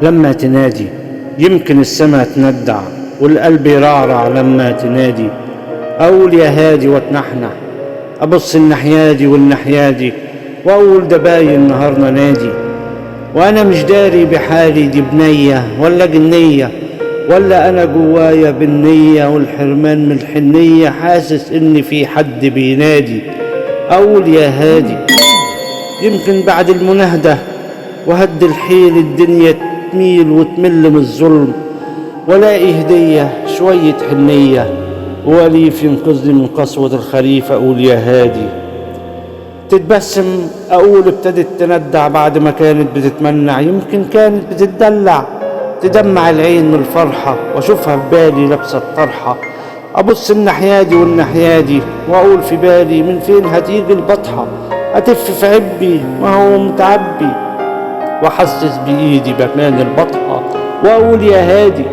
لما تنادي يمكن السما تندع والقلب يرعرع لما تنادي. أقول يا هادي واتنحنح، أبص الناحيادي والناحيادي وأقول ده باين نهارنا نادي. وأنا مش داري بحالي دي بنية ولا جنية، ولا أنا جوايا بالنية والحرمان من الحنية حاسس إن في حد بينادي. أقول يا هادي يمكن بعد المناهدة وهد الحيل الدنيا تميل وتمل من الظلم، ولاقي هدية شوية حنية وأليف ينقذني من قسوة الخريف. أقول يا هادي تتبسم، أقول ابتدت تندع بعد ما كانت بتتمنع، يمكن كانت بتتدلع تدمع العين من الفرحة وأشوفها في بالي لابسة الطرحة. أبص الناحيادي والناحيادي وأقول في بالي من فين هتيجي البطحة، أتف في عبي ما هو متعبي وأحسس بإيدي بمكان البطحة وأقول يا هادي